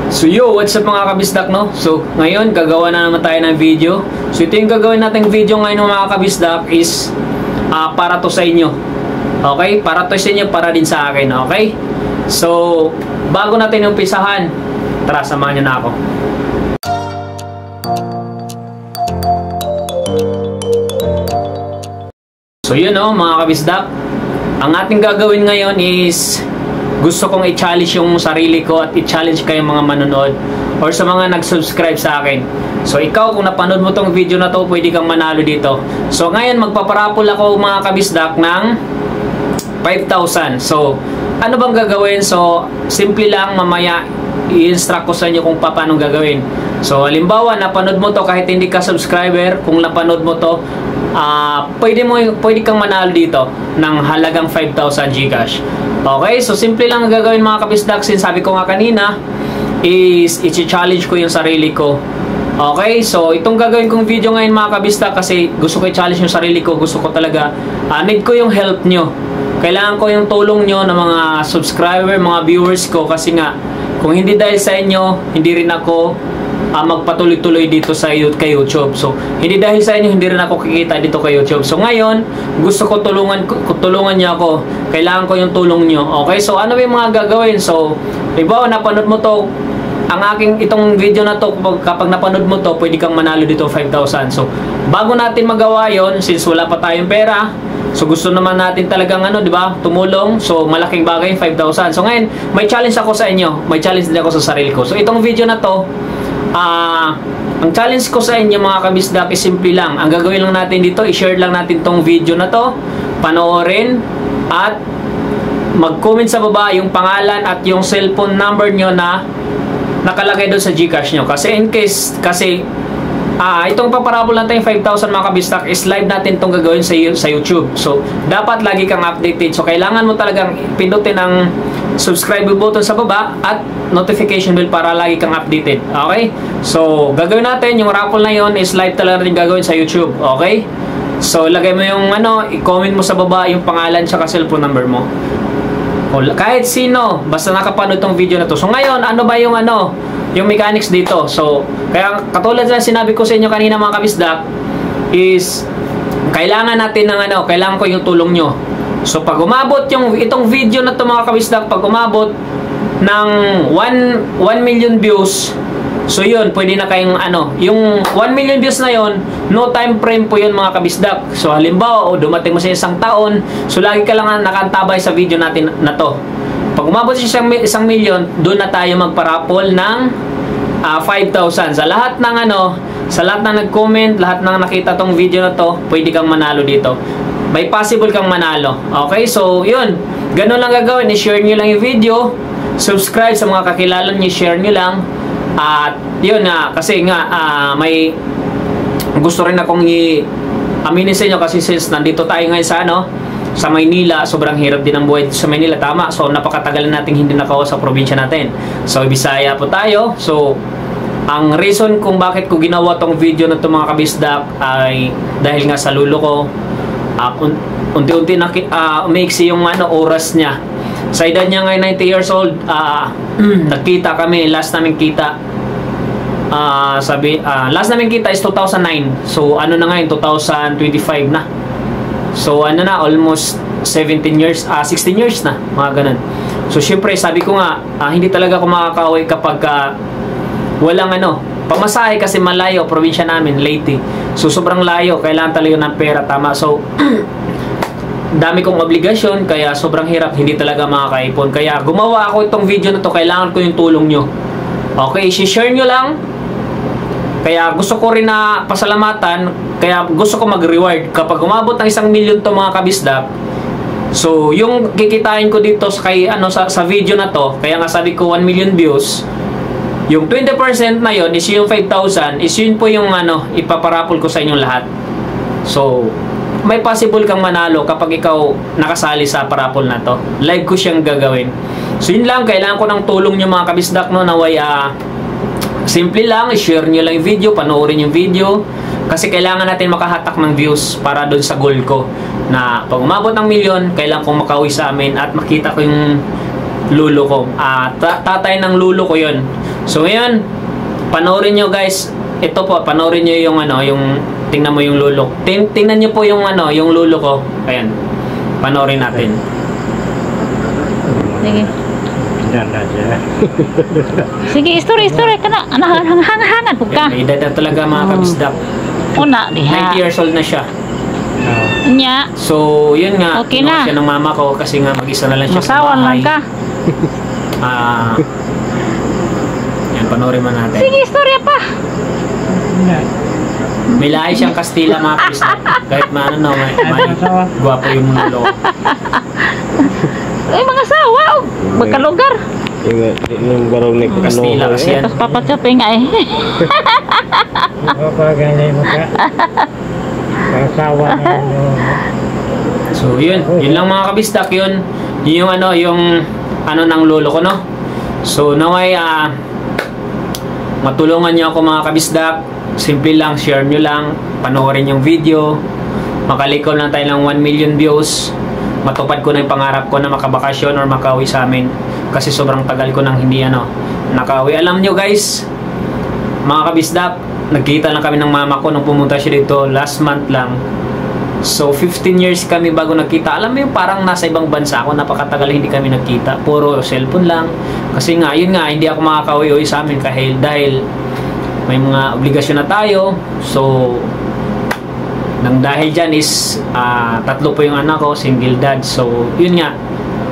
So yo, what's up mga kabisdak, no? So ngayon gagawa na naman tayo ng video. So ito yung gagawin nating video ngayon mga kabisdak is para to sa inyo. Okay? Para to sa inyo, para din sa akin, okay? So bago natin umpisahan, tara samahan niyo na ako. So yun, no, mga kabisdak, ang ating gagawin ngayon is gusto kong i-challenge yung sarili ko at i-challenge kayong mga manonood or sa mga nag-subscribe sa akin. So ikaw, kung napanood mo tong video na to, pwede kang manalo dito. So ngayon magpaparapol ako mga kabisdak ng 5,000. So ano bang gagawin? So simple lang, mamaya i-instruct ko sa inyo kung paano gagawin. So halimbawa, napanood mo to kahit hindi ka subscriber, kung napanood mo to, pwede kang manalo dito ng halagang 5,000 Gcash. Okay, so simple lang ang gagawin mga kabisdak. Sabi ko nga kanina is i-challenge ko yung sarili ko. Okay, so itong gagawin kong video ngayon mga kabisdak, kasi gusto ko i-challenge yung sarili ko. Gusto ko talaga, need ko yung help nyo. Kailangan ko yung tulong nyo ng mga subscriber, mga viewers ko, kasi nga kung hindi dahil sa inyo, hindi rin ako magpatuloy-tuloy dito sa kay YouTube. So hindi dahil sa inyo, hindi rin ako kikita dito kay YouTube. So ngayon gusto ko tulungan niyo ako. Kailangan ko yung tulong niyo. Okay, so ano ba yung mga gagawin? So diba, napanood mo to, itong video na to, kapag napanood mo to, pwede kang manalo dito 5,000. So bago natin magawa yon, since wala pa tayong pera, so gusto naman natin talagang di ba, tumulong. So malaking bagay 5,000. So ngayon may challenge ako sa inyo, may challenge din ako sa sarili ko. So itong video na to, ang challenge ko sa inyo mga kabisdak is simple lang. Ang gagawin lang natin dito, i-share lang natin tong video na to, panoorin at mag-comment sa baba yung pangalan at yung cellphone number nyo na nakalagay doon sa Gcash nyo. Kasi in case, itong paparabol natin 5,000 mga kabisdak is live natin itong gagawin sa YouTube. So dapat lagi kang updated. So kailangan mo talagang pindutin ang subscribe button sa baba at notification bell para lagi kang updated. Okay? So gagawin natin yung raffle na yon is live talaga rin gagawin sa YouTube. Okay? So lagay mo yung i-comment mo sa baba yung pangalan tsaka cellphone number mo. O, kahit sino, basta nakapanood tong video na to. So ngayon, ano ba yung yung mechanics dito? So kaya katulad na sinabi ko sa inyo kanina mga kabisdak is kailangan natin ng kailangan ko yung tulong nyo. So pag umabot itong video na to mga kabisdak, pag umabot ng 1 million views, so yun, pwede na kayong yung 1 million views na yun, no time frame po yun mga kabisdak. So halimbawa, dumating mo sa isang taon, so lagi ka lang nakantabay sa video natin na to. Pag umabot sa 1 million, doon na tayo magparapol ng 5,000. Sa lahat ng sa lahat ng nag-comment, lahat ng nakita tong video na to, pwede kang manalo dito. May possible kang manalo. Okay, so yun, ganun lang gagawin. I-share nyo lang yung video, subscribe sa mga kakilala nyo, share nyo lang. At yun kasi nga may gusto rin akong i-aminin sa inyo, kasi since nandito tayo ngayon sa Maynila, sobrang hirap din ang buhay sa Maynila, tama. So napakatagal nating hindi nakawa sa probinsya natin. So Bisaya po tayo. So ang reason kung bakit ko ginawa tong video na to mga kabisdak ay dahil nga sa lulo ko. Unti-unti umaiksi yung oras niya. Sa edad niya ngayon 90 years old, nagkita kami, last namin kita last namin kita is 2009. So na ngayon, 2025 na. So na, almost 17 years, 16 years na, mga ganun. So syempre sabi ko nga, hindi talaga ako makakauwi kapag walang pamasahe, kasi malayo, probinsya namin, Leyte. So sobrang layo, kailangan talaga ng pera, tama. So dami kong obligasyon, kaya sobrang hirap, hindi talaga makakaipon. Kaya gumawa ako itong video na to, kailangan ko yung tulong nyo. Okay, i-share nyo lang. Kaya gusto ko rin na pasalamatan, kaya gusto ko mag-reward kapag umabot ng 1 million to mga kabisdak. So yung kikitain ko dito sa video na to, kaya nga sabi ko 1 million views, yung 20% na yon is yung 5,000, is yun po yung ipaparapol ko sa inyong lahat. So may possible kang manalo kapag ikaw nakasali sa parapol na to. Live ko siyang gagawin. So yun lang, kailangan ko ng tulong nyo mga kabisdak, naway simple lang, i-share nyo lang yung video, panoorin yung video, kasi kailangan natin makahatak ng views para doon sa goal ko na pag umabot ng milyon, kailangan kong makauwi sa amin at makita ko yung lulo ko. Tatay ng lulo ko yun. So ngayon, panoorin nyo guys. Ito po, panoorin nyo yung ano, yung tingnan mo yung lulo. Tingnan nyo po yung ano, yung lulo ko. Ayan. Panoorin natin. Sige. Yan na siya. Sige, story ka na. Hangan po ka. May edad na talaga mga kabisdak. Una, 90 diha. years old na siya. Nya. So, yun nga. Okay kinuha na. siya ng mama ko kasi nga mag-isa na lang siya sa Masawan lang bahay. ka. Yan, panoorin mo natin. Sige, istorya pa. May lahi siyang Kastila mga kabisdak. Kahit maano no, may gwapo yung lulo. Ay, mga sawa. Magkalugar. Yung barong ni Kastila kasi yan. Tapos papagkape nga eh. Ganyan mo ka. Kasawa na yun. So, yun lang mga kabisdak, yun yung ano, ng lolo ko, no? So, naway, matulungan niyo ako mga kabisdak. Simple lang, share nyo lang, panoorin yung video, makalikol lang tayo ng 1 million views, matupad ko na yung pangarap ko na makabakasyon or makauwi sa amin. Kasi sobrang tagal ko nang hindi nakauwi. Alam nyo guys, mga kabisdak, nagkita lang kami ng mama ko nung pumunta siya dito last month lang. So 15 years kami bago nagkita. Alam mo yung parang nasa ibang bansa ako, napakatagal hindi kami nagkita, puro cellphone lang. Kasi nga, yun nga, hindi ako makakauwi sa amin dahil may mga obligasyon na tayo. So nang dahil dyan is 3 po yung anak ko, single dad. So yun nga,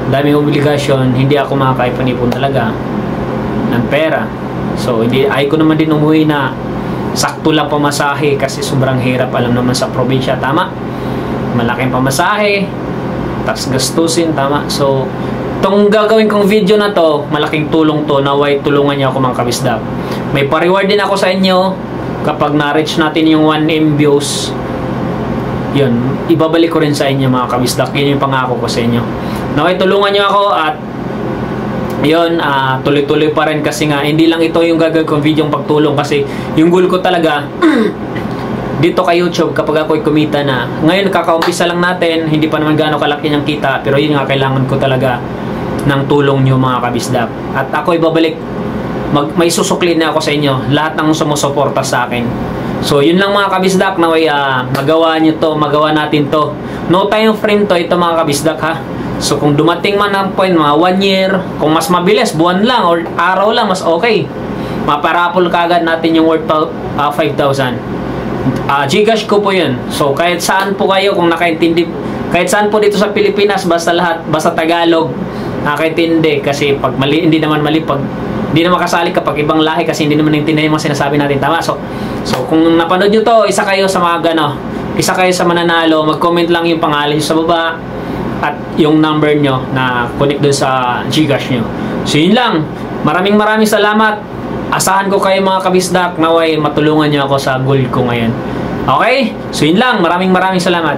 daming obligasyon, hindi ako makakaipon-ipon talaga ng pera. So ay ko naman din umuwi na sakto lang pamasahe kasi sobrang hirap, alam naman sa probinsya, tama, malaking pamasahe, tax gastusin, tama. So itong gagawin kong video na to, malaking tulong to, naway tulungan niyo ako mga kabisdak. May pa-reward din ako sa inyo kapag na-reach natin yung 1M views. Yun, ibabalik ko rin sa inyo mga kabisdak. Yun yung pangako ko sa inyo. Naway tulungan niyo ako at yun, tuloy-tuloy pa rin kasi nga hindi lang ito yung gagawin kong video yung pagtulong kasi yung goal ko talaga dito kay YouTube kapag ako'y kumita na. Ngayon kakaumpisa lang natin, hindi pa naman gaano kalaki niyang kita, pero yun nga, kailangan ko talaga ng tulong niyo mga kabisdak. At ako'y babalik, may susukli na ako sa inyo, lahat ng sumusuporta sa akin. So yun lang mga kabisdak, naway magawa niyo to, magawa natin to. No time frame to ito mga kabisdak ha. So kung dumating man ang point, mga 1 year, kung mas mabilis, buwan lang or araw lang, mas okay. Maparapol kagad natin yung worth 5,000. Gcash ko po yun. So kahit saan po kayo, kung nakaintindi, kahit saan po dito sa Pilipinas, basta Tagalog, nakaintindi. Kasi pag mali, hindi naman mali, pag hindi naman kasali kapag ibang lahi kasi hindi naman naintindihan yung mga sinasabi natin, tama. So kung napanood nyo to, isa kayo sa mananalo, mag-comment lang yung pangalan nyo sa baba at yung number nyo na connect dun sa Gcash nyo. So yun lang, maraming salamat. Asahan ko kayo mga kabisdak, naway matulungan nyo ako sa goal ko ngayon. Okay? So yun lang, maraming salamat.